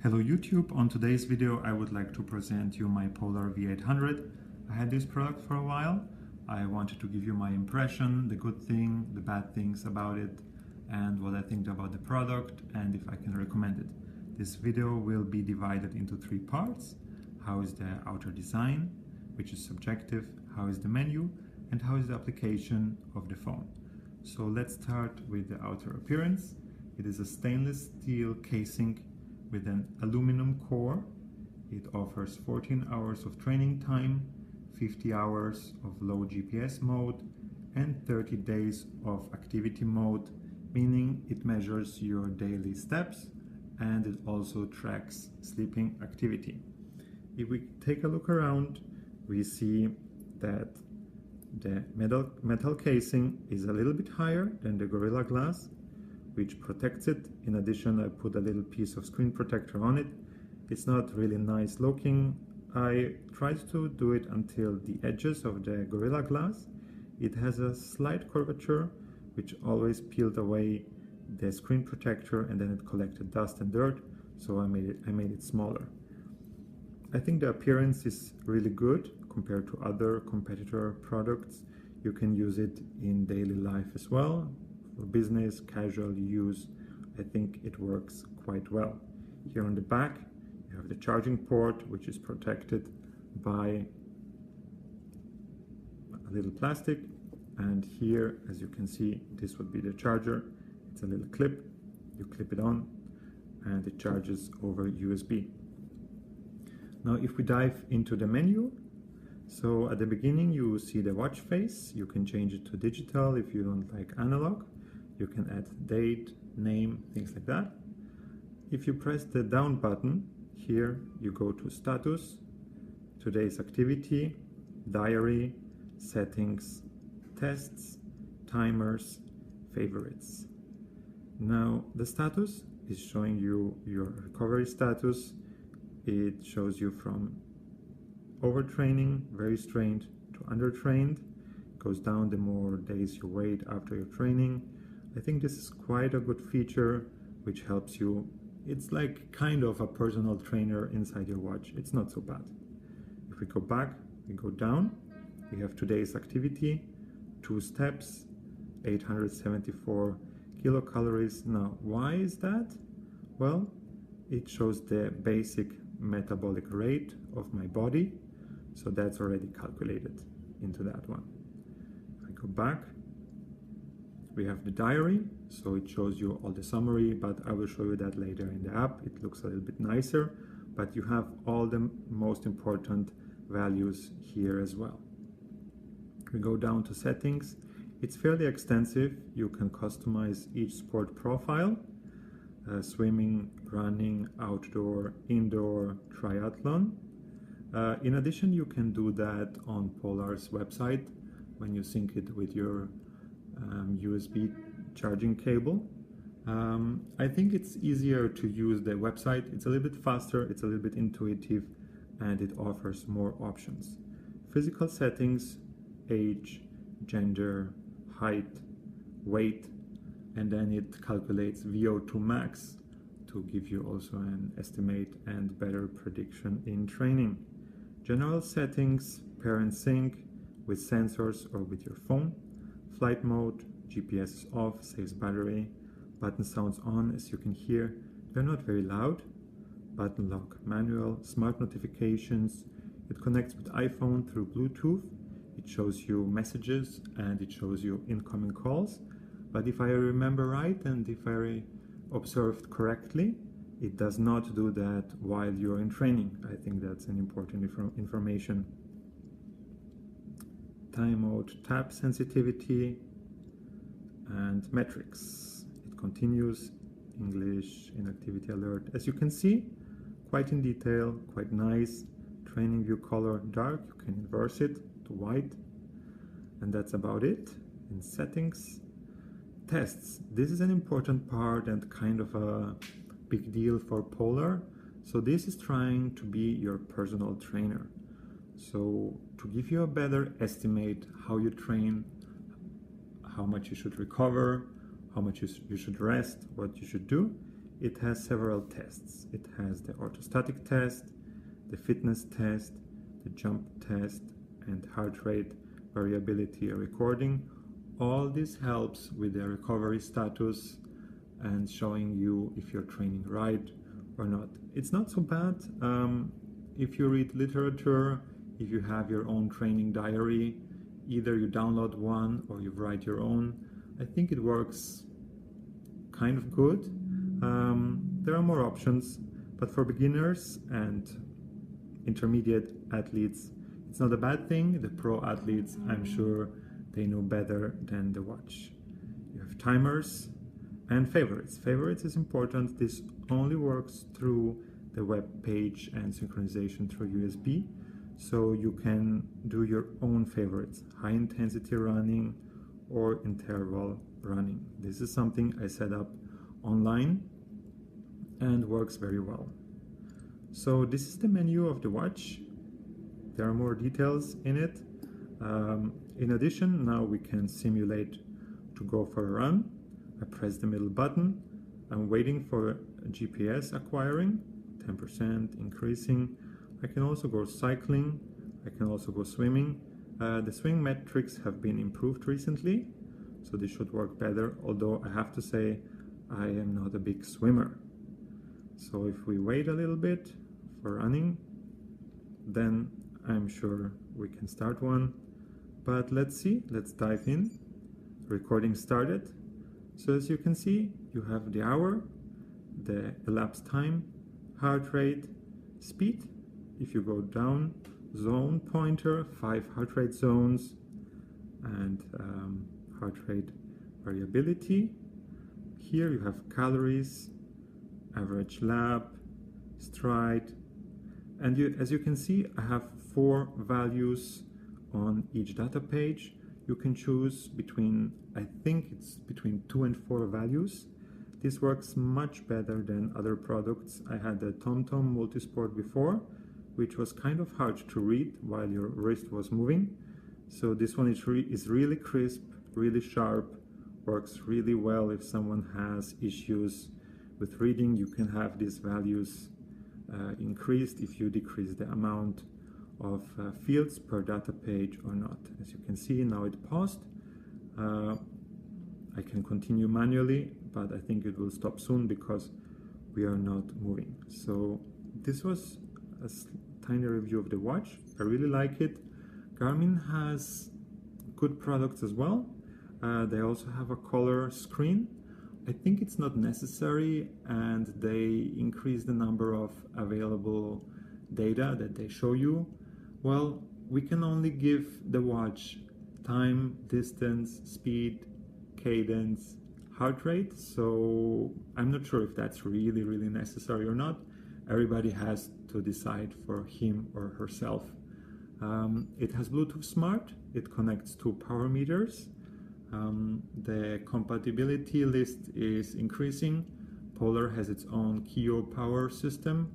Hello YouTube, on today's video I would like to present you my Polar v800. I had this product for a while. I wanted to give you my impression, the good thing, the bad things about it, and what I think about the product and if I can recommend it. This video will be divided into three parts. How is the outer design, which is subjective, how is the menu, and how is the application of the phone. So let's start with the outer appearance. It is a stainless steel casing with an aluminum core. It offers 14 hours of training time, 50 hours of low GPS mode, and 30 days of activity mode, meaning it measures your daily steps and it also tracks sleeping activity. If we take a look around, we see that the metal casing is a little bit higher than the Gorilla Glass, which protects it. In addition, I put a little piece of screen protector on it. It's not really nice looking. I tried to do it until the edges of the Gorilla Glass. It has a slight curvature, which always peeled away the screen protector and then it collected dust and dirt, so I made it smaller. I think the appearance is really good compared to other competitor products. You can use it in daily life as well. For business, casual use, I think it works quite well. Here on the back, you have the charging port, which is protected by a little plastic. And here, as you can see, this would be the charger. It's a little clip. You clip it on and it charges over USB. Now, if we dive into the menu, so at the beginning you see the watch face. You can change it to digital if you don't like analog. You can add date, name, things like that. If you press the down button, here you go to status, today's activity, diary, settings, tests, timers, favorites. Now the status is showing you your recovery status. It shows you from overtraining, very strained, to undertrained. It goes down the more days you wait after your training. I think this is quite a good feature which helps you. It's like kind of a personal trainer inside your watch. It's not so bad. If we go back, we go down, we have today's activity, 2 steps, 874 kilocalories. Now, why is that? Well, it shows the basic metabolic rate of my body, so that's already calculated into that one. If I go back, we have the diary, so it shows you all the summary, but I will show you that later in the app. It looks a little bit nicer, but you have all the most important values here as well. We go down to settings. It's fairly extensive. You can customize each sport profile, swimming, running, outdoor, indoor, triathlon. In addition, you can do that on Polar's website when you sync it with your USB charging cable. I think it's easier to use the website. It's a little bit faster, it's a little bit intuitive, and it offers more options. Physical settings, age, gender, height, weight, and then it calculates VO2 max to give you also an estimate and better prediction in training. General settings, pair and sync with sensors or with your phone. Flight mode, GPS is off, saves battery. Button sounds on, as you can hear. They're not very loud. Button lock manual, smart notifications. It connects with iPhone through Bluetooth. It shows you messages and it shows you incoming calls. But if I remember right and if I observed correctly, it does not do that while you're in training. I think that's an important information. Time mode, tap sensitivity, and metrics. It continues, English, inactivity alert. As you can see, quite in detail, quite nice. Training view color dark, you can inverse it to white. And that's about it. In settings, tests. This is an important part and kind of a big deal for Polar. So this is trying to be your personal trainer. So to give you a better estimate how you train, how much you should recover, how much you should rest, what you should do, it has several tests. It has the orthostatic test, the fitness test, the jump test, and heart rate variability recording. All this helps with the recovery status and showing you if you're training right or not. It's not so bad if you read literature, if you have your own training diary, either you download one or you write your own. I think it works kind of good. There are more options, but for beginners and intermediate athletes, it's not a bad thing. The pro athletes, I'm sure they know better than the watch. You have timers and favorites. Favorites is important. This only works through the web page and synchronization through USB. So you can do your own favorites, high intensity running or interval running. This is something I set up online and works very well. So this is the menu of the watch. There are more details in it. In addition, now we can simulate to go for a run. I press the middle button. I'm waiting for GPS acquiring, 10% increasing. I can also go cycling. I can also go swimming. The swim metrics have been improved recently, so this should work better, although I have to say I am not a big swimmer. So if we wait a little bit for running, then I'm sure we can start one. But let's see, let's dive in. Recording started. So as you can see, you have the hour, the elapsed time, heart rate, speed. If you go down, zone pointer, 5 heart rate zones, and heart rate variability. Here you have calories, average lap, stride, and as you can see, I have 4 values on each data page. You can choose between, I think it's between 2 and 4 values. This works much better than other products. I had the TomTom Multisport before, which was kind of hard to read while your wrist was moving. So this one is really crisp, really sharp, works really well if someone has issues with reading. You can have these values increased if you decrease the amount of fields per data page or not. As you can see, now it paused. I can continue manually, but I think it will stop soon because we are not moving. So this was a tiny review of the watch. I really like it. Garmin has good products as well. They also have a color screen. I think it's not necessary, and they increase the number of available data that they show you. Well, we can only give the watch time, distance, speed, cadence, heart rate, so I'm not sure if that's really necessary or not. Everybody has to decide for him or herself. It has Bluetooth Smart. It connects to power meters. The compatibility list is increasing. Polar has its own Kio power system,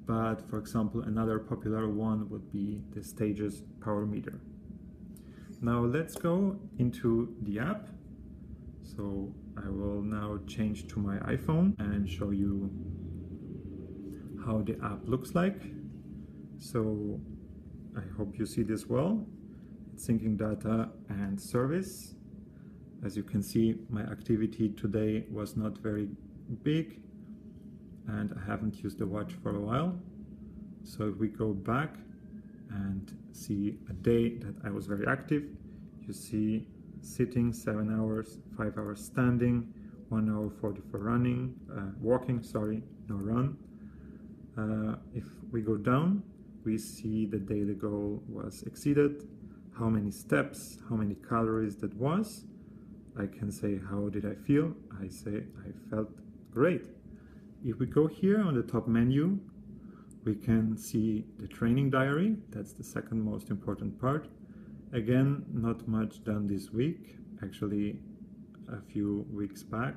but for example, another popular one would be the Stages power meter. Now let's go into the app. So I will now change to my iPhone and show you how the app looks like. So I hope you see this well. It's syncing data and service. As you can see, my activity today was not very big and I haven't used the watch for a while. So if we go back and see a day that I was very active, you see sitting 7 hours, 5 hours standing, 1 hour 40 for running, walking, sorry, no run. If we go down, we see the daily goal was exceeded, how many steps, how many calories that was. I can say, how did I feel? I say, I felt great. If we go here on the top menu, we can see the training diary. That's the second most important part. Again, not much done this week, actually a few weeks back,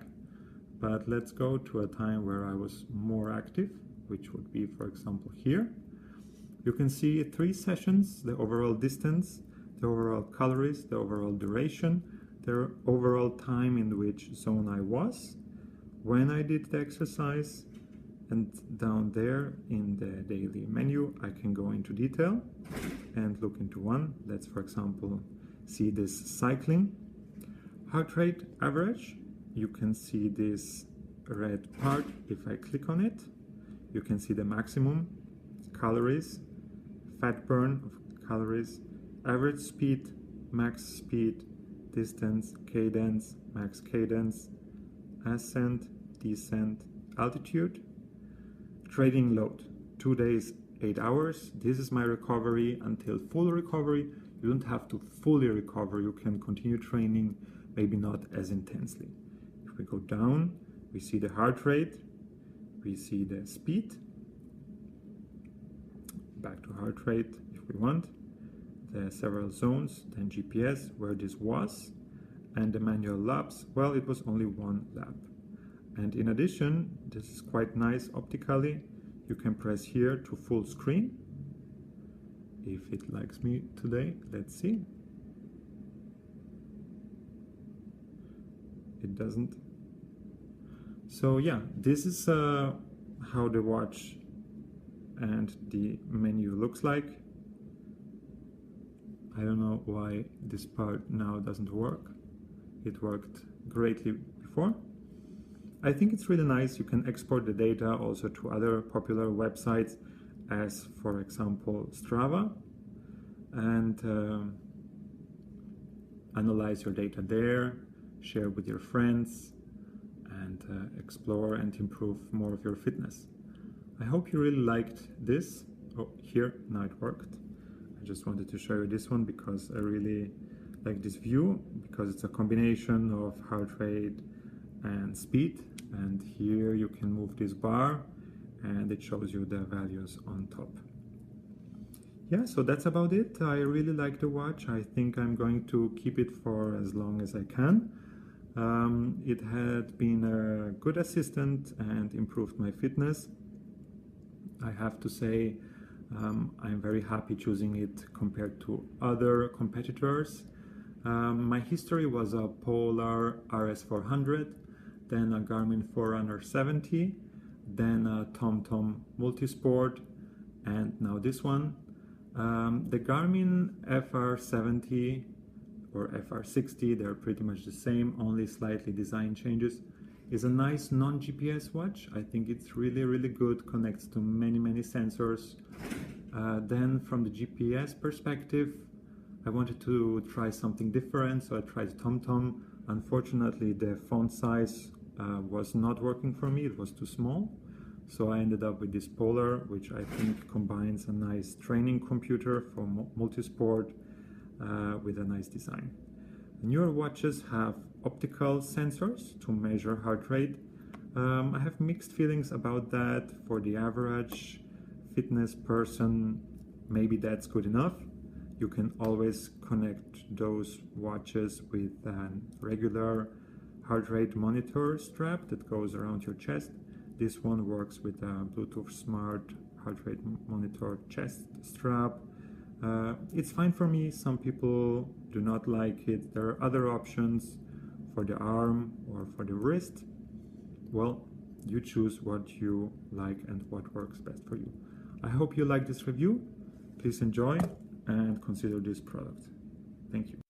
but let's go to a time where I was more active, which would be, for example, here. You can see 3 sessions, the overall distance, the overall calories, the overall duration, the overall time in which zone I was. when I did the exercise, and down there in the daily menu I can go into detail and look into one. Let's, for example, see this cycling heart rate average. You can see this red part. If I click on it, you can see the maximum calories, fat burn of calories, average speed, max speed, distance, cadence, max cadence, ascent, descent, altitude, training load, 2 days, 8 hours. This is my recovery until full recovery. You don't have to fully recover. You can continue training, maybe not as intensely. If we go down, we see the heart rate, we see the speed, back to heart rate if we want, the several zones, then GPS, where this was, and the manual laps. Well, it was only 1 lap. And in addition, this is quite nice optically. You can press here to full screen. If it likes me today, let's see. It doesn't. So yeah, this is how the watch and the menu looks like. I don't know why this part now doesn't work. It worked greatly before. I think it's really nice. You can export the data also to other popular websites, as for example Strava, and analyze your data there, share with your friends, and explore and improve more of your fitness. I hope you really liked this. Oh, here, now it worked. I just wanted to show you this one because I really like this view, because it's a combination of heart rate and speed. And here you can move this bar and it shows you the values on top. Yeah, so that's about it. I really like the watch. I think I'm going to keep it for as long as I can. It had been a good assistant and improved my fitness. I have to say, I'm very happy choosing it compared to other competitors. My history was a Polar RS400, then a Garmin Forerunner 70, then a TomTom Multisport, and now this one. The Garmin FR70 or FR60, they're pretty much the same, only slightly design changes, is a nice non-GPS watch. I think it's really good, connects to many sensors. Then from the GPS perspective, I wanted to try something different, so I tried TomTom. Unfortunately, the font size was not working for me, it was too small. So I ended up with this Polar, which I think combines a nice training computer for multisport with a nice design. The newer watches have optical sensors to measure heart rate. I have mixed feelings about that. For the average fitness person, maybe that's good enough. You can always connect those watches with a regular heart rate monitor strap that goes around your chest. This one works with a Bluetooth smart heart rate monitor chest strap. It's fine for me. Some people do not like it. There are other options for the arm or for the wrist. Well, you choose what you like and what works best for you. I hope you like this review. Please enjoy and consider this product. Thank you.